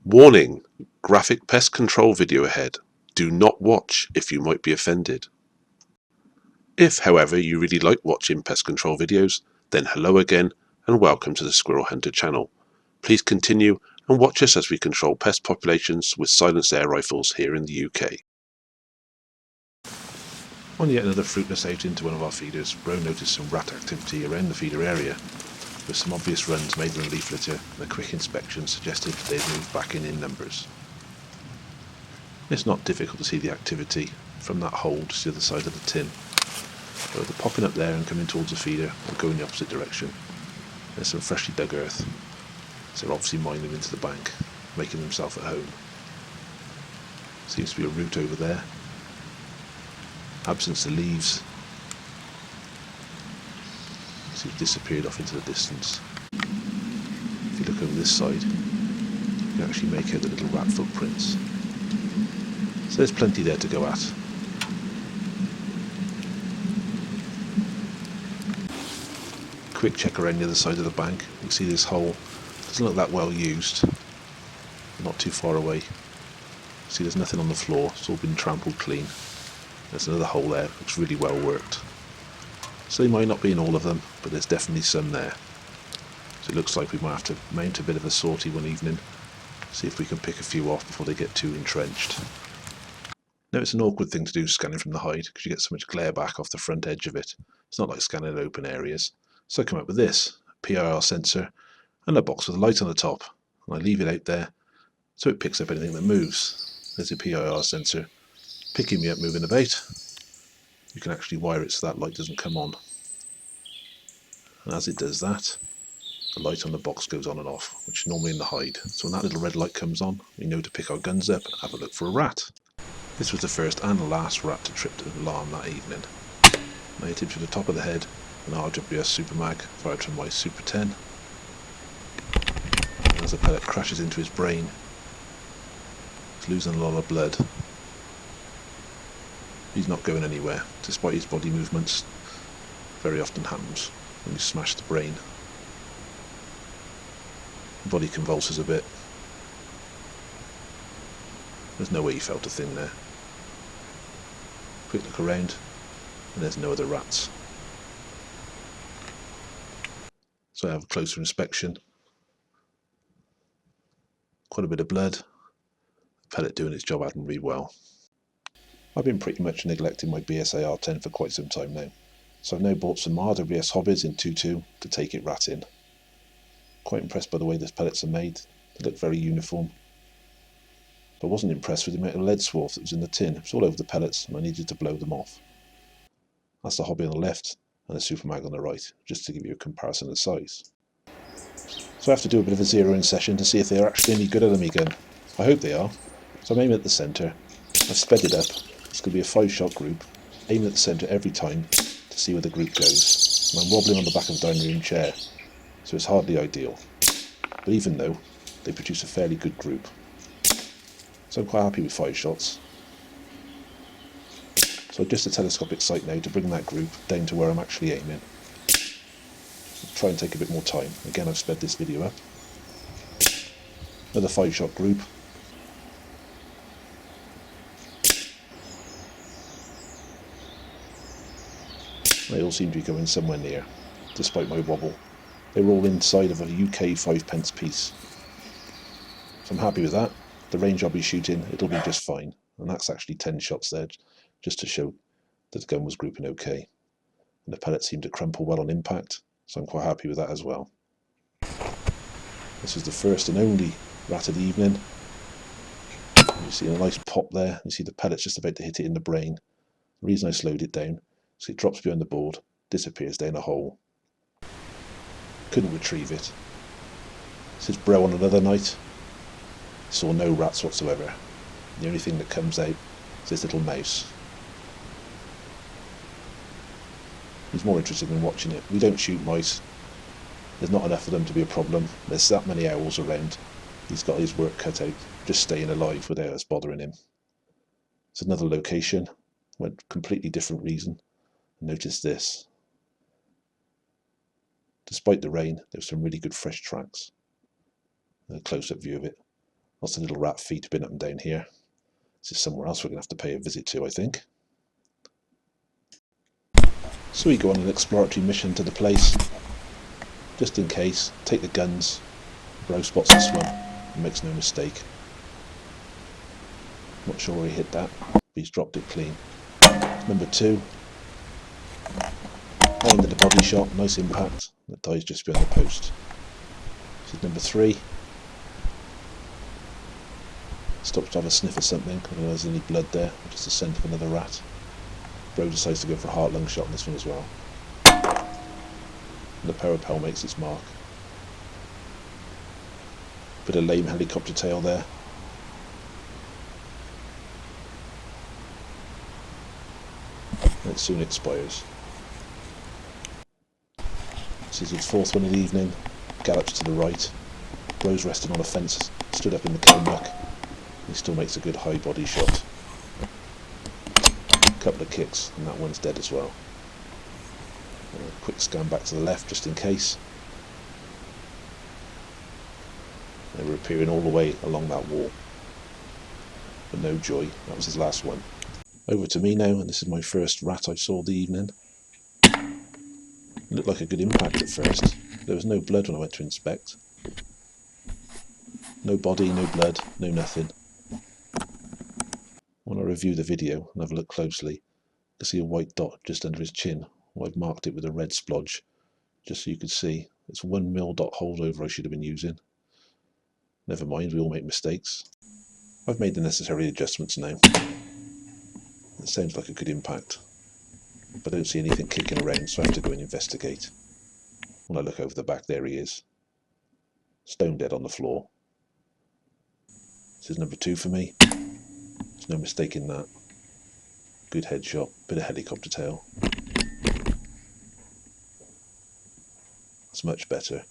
Warning! Graphic pest control video ahead. Do not watch if you might be offended. If, however, you really like watching pest control videos, then hello again and welcome to the Squirrel Hunter channel. Please continue and watch us as we control pest populations with silenced air rifles here in the UK. On yet another fruitless outing into one of our feeders, Bro noticed some rat activity around the feeder area. With some obvious runs made in the leaf litter, and a quick inspection suggested they'd moved back in numbers. It's not difficult to see the activity from that hole just the other side of the tin. So they're popping up there and coming towards the feeder or going the opposite direction. There's some freshly dug earth, so they're obviously mining into the bank, making themselves at home. Seems to be a root over there. Absence of leaves. It's disappeared off into the distance. If you look over this side, you can actually make out the little rat footprints. So there's plenty there to go at. Quick check around the other side of the bank. You can see this hole doesn't look that well used. Not too far away. See, there's nothing on the floor. It's all been trampled clean. There's another hole there. Looks really well worked. So they might not be in all of them, but there's definitely some there. So it looks like we might have to mount a bit of a sortie one evening. See if we can pick a few off before they get too entrenched. Now, it's an awkward thing to do scanning from the hide because you get so much glare back off the front edge of it. It's not like scanning open areas. So I come up with this, a PIR sensor and a box with a light on the top. And I leave it out there so it picks up anything that moves. There's a PIR sensor picking me up moving about. You can actually wire it so that light doesn't come on. And as it does that, the light on the box goes on and off, which is normally in the hide. So when that little red light comes on, we know to pick our guns up and have a look for a rat. This was the first and last rat to trip the alarm that evening. I hit him to the top of the head, an RWS Super Mag fired from my Super 10. And as the pellet crashes into his brain, he's losing a lot of blood. He's not going anywhere, despite his body movements. Very often happens when you smash the brain. The body convulses a bit. There's no way he felt a thing there. Quick look around, and there's no other rats. So I have a closer inspection. Quite a bit of blood. The pellet doing its job admirably well. I've been pretty much neglecting my B.S.A R10 for quite some time now, so I've now bought some RWS hobbies in 2.2 to take it rat in. Quite impressed by the way the pellets are made. They look very uniform. But I wasn't impressed with the amount of lead swarf that was in the tin. It was all over the pellets and I needed to blow them off. That's the hobby on the left and the Super Mag on the right, just to give you a comparison of size. So I have to do a bit of a zero-in session to see if they are actually any good at a me gun. I hope they are. So I'm aiming at the centre. I've sped it up. It's going to be a 5-shot group, aiming at the centre every time to see where the group goes. And I'm wobbling on the back of the dining room chair, so it's hardly ideal. But even though, they produce a fairly good group. So I'm quite happy with 5 shots. So just a telescopic sight now to bring that group down to where I'm actually aiming. I'll try and take a bit more time. Again, I've sped this video up. Another 5-shot group. They all seem to be going somewhere near, despite my wobble. They were all inside of a UK 5p piece. So I'm happy with that. The range I'll be shooting, it'll be just fine. And that's actually 10 shots there, just to show that the gun was grouping okay. And the pellets seem to crumple well on impact, so I'm quite happy with that as well. This is the first and only rat of the evening. You see a nice pop there. You see the pellets just about to hit it in the brain. The reason I slowed it down is it drops behind the board, disappears down a hole. Couldn't retrieve it. This is Bro on another night. Saw no rats whatsoever. The only thing that comes out is this little mouse. He's more interested in watching it. We don't shoot mice. There's not enough of them to be a problem. There's that many owls around. He's got his work cut out, just staying alive without us bothering him. It's another location, went completely different reason. Notice this. Despite the rain, there's some really good fresh tracks. A close-up view of it. Lots of little rat feet have been up and down here. This is somewhere else we're going to have to pay a visit to, I think. So we go on an exploratory mission to the place, just in case. Take the guns. Bro spots this one and makes no mistake. Not sure where he hit that, but he's dropped it clean. Number 2. I ended the body shot, nice impact. That dies just beyond the post. This is number 3. Stops to have a sniff of something. I don't know if there's any blood there, or just the scent of another rat. Bro decides to go for a heart-lung shot on this one as well. And the parapel makes its mark. Bit of lame helicopter tail there. And it soon expires. This is his 4th one of the evening. Gallops to the right. Bro's resting on a fence, stood up in the cow muck. He still makes a good high body shot. Couple of kicks and that one's dead as well. A quick scan back to the left just in case. They were appearing all the way along that wall. But no joy, that was his last one. Over to me now, and this is my first rat I saw the evening. It looked like a good impact at first. There was no blood when I went to inspect. No body, no blood, no nothing. When I review the video and have a look closely, you can see a white dot just under his chin. Well, I've marked it with a red splodge, just so you can see. It's 1 mil dot holdover I should have been using. Never mind, we all make mistakes. I've made the necessary adjustments now. It sounds like a good impact, but I don't see anything kicking around, so I have to go and investigate. When I look over the back, there he is. Stone dead on the floor. This is number 2 for me. There's no mistaking that. Good headshot, bit of helicopter tail. That's much better.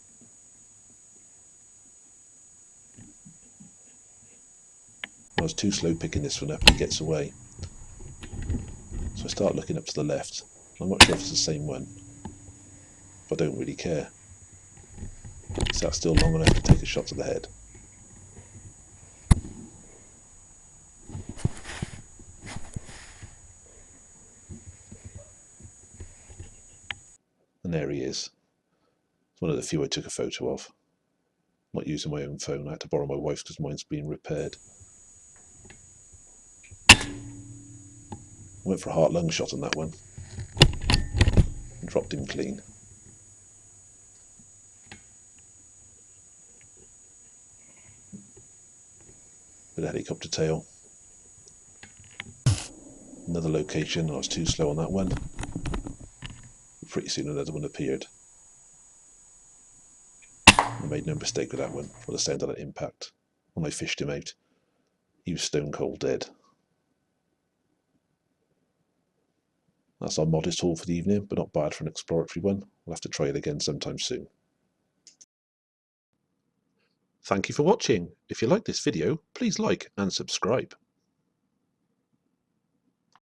I was too slow picking this one up and he gets away. So I start looking up to the left. I'm not sure if it's the same one, but I don't really care. Is that still long enough to take a shot to the head? And there he is. It's one of the few I took a photo of. I'm not using my own phone, I had to borrow my wife's because mine's being repaired. I went for a heart-lung shot on that one. And dropped him clean. Bit of helicopter tail. Another location, I was too slow on that one. Pretty soon another one appeared. I made no mistake with that one, by the sound of that impact. When I fished him out, he was stone cold dead. That's our modest haul for the evening, but not bad for an exploratory one. We'll have to try it again sometime soon. Thank you for watching. If you like this video, please like and subscribe.